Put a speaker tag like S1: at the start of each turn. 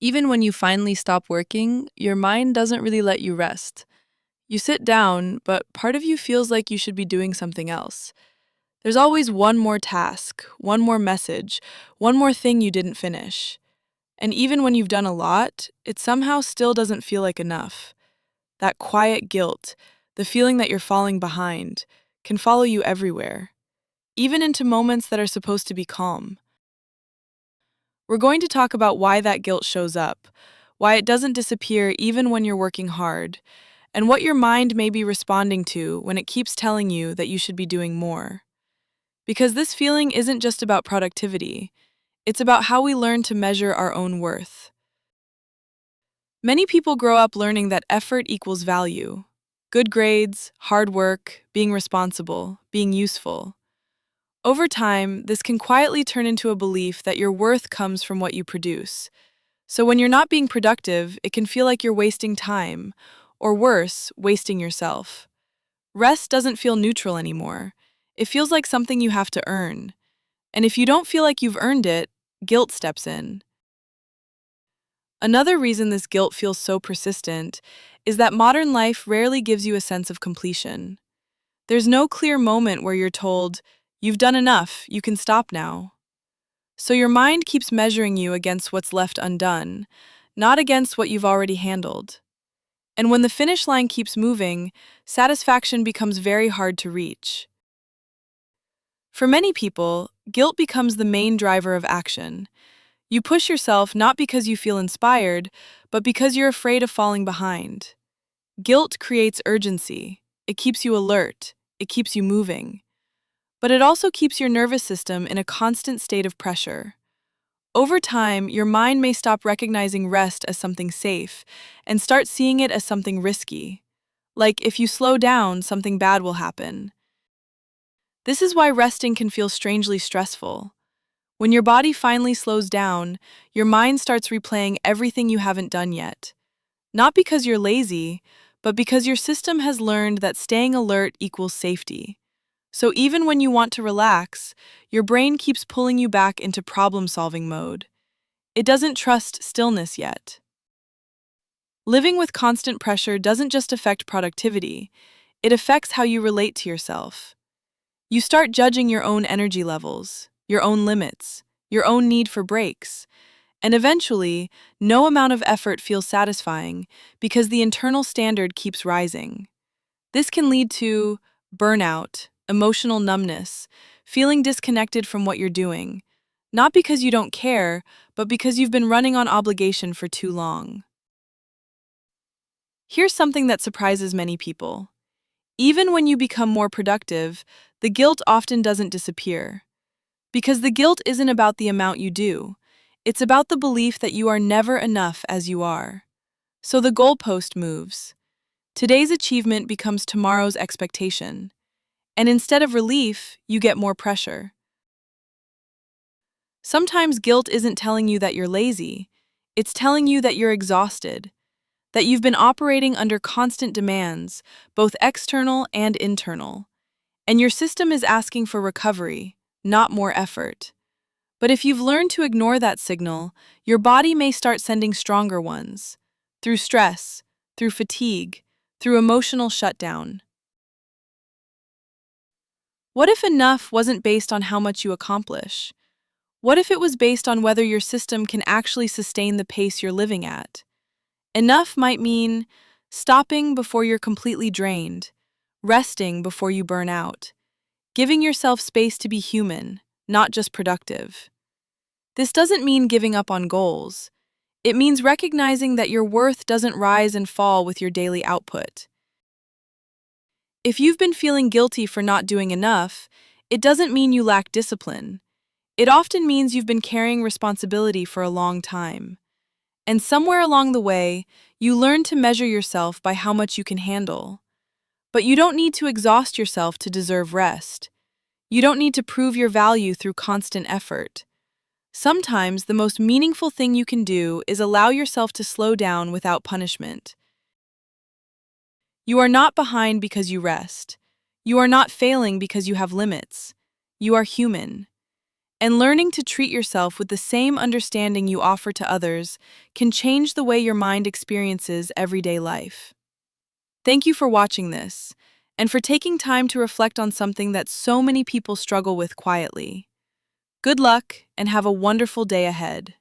S1: Even when you finally stop working, your mind doesn't really let you rest. You sit down, but part of you feels like you should be doing something else. There's always one more task, one more message, one more thing you didn't finish. And even when you've done a lot, it somehow still doesn't feel like enough. That quiet guilt, the feeling that you're falling behind, can follow you everywhere, even into moments that are supposed to be calm. We're going to talk about why that guilt shows up, why it doesn't disappear even when you're working hard, and what your mind may be responding to when it keeps telling you that you should be doing more. Because this feeling isn't just about productivity, it's about how we learn to measure our own worth. Many people grow up learning that effort equals value. Good grades, hard work, being responsible, being useful. Over time, this can quietly turn into a belief that your worth comes from what you produce. So when you're not being productive, it can feel like you're wasting time, or worse, wasting yourself. Rest doesn't feel neutral anymore. It feels like something you have to earn. And if you don't feel like you've earned it, guilt steps in. Another reason this guilt feels so persistent is that modern life rarely gives you a sense of completion. There's no clear moment where you're told, "You've done enough, you can stop now." So your mind keeps measuring you against what's left undone, not against what you've already handled. And when the finish line keeps moving, satisfaction becomes very hard to reach. For many people, guilt becomes the main driver of action. You push yourself not because you feel inspired, but because you're afraid of falling behind. Guilt creates urgency. It keeps you alert. It keeps you moving. But it also keeps your nervous system in a constant state of pressure. Over time, your mind may stop recognizing rest as something safe and start seeing it as something risky. Like if you slow down, something bad will happen. This is why resting can feel strangely stressful. When your body finally slows down, your mind starts replaying everything you haven't done yet. Not because you're lazy, but because your system has learned that staying alert equals safety. So even when you want to relax, your brain keeps pulling you back into problem-solving mode. It doesn't trust stillness yet. Living with constant pressure doesn't just affect productivity, it affects how you relate to yourself. You start judging your own energy levels, your own limits, your own need for breaks, and eventually, no amount of effort feels satisfying because the internal standard keeps rising. This can lead to burnout, emotional numbness, feeling disconnected from what you're doing, not because you don't care, but because you've been running on obligation for too long. Here's something that surprises many people. Even when you become more productive, the guilt often doesn't disappear. Because the guilt isn't about the amount you do, it's about the belief that you are never enough as you are. So the goalpost moves. Today's achievement becomes tomorrow's expectation. And instead of relief, you get more pressure. Sometimes guilt isn't telling you that you're lazy, it's telling you that you're exhausted, that you've been operating under constant demands, both external and internal. And your system is asking for recovery, not more effort. But if you've learned to ignore that signal, your body may start sending stronger ones. Through stress, through fatigue, through emotional shutdown. What if enough wasn't based on how much you accomplish? What if it was based on whether your system can actually sustain the pace you're living at? Enough might mean stopping before you're completely drained, resting before you burn out, giving yourself space to be human, not just productive. This doesn't mean giving up on goals. It means recognizing that your worth doesn't rise and fall with your daily output. If you've been feeling guilty for not doing enough, it doesn't mean you lack discipline. It often means you've been carrying responsibility for a long time. And somewhere along the way, you learn to measure yourself by how much you can handle. But you don't need to exhaust yourself to deserve rest. You don't need to prove your value through constant effort. Sometimes the most meaningful thing you can do is allow yourself to slow down without punishment. You are not behind because you rest. You are not failing because you have limits. You are human. And learning to treat yourself with the same understanding you offer to others can change the way your mind experiences everyday life. Thank you for watching this and for taking time to reflect on something that so many people struggle with quietly. Good luck and have a wonderful day ahead.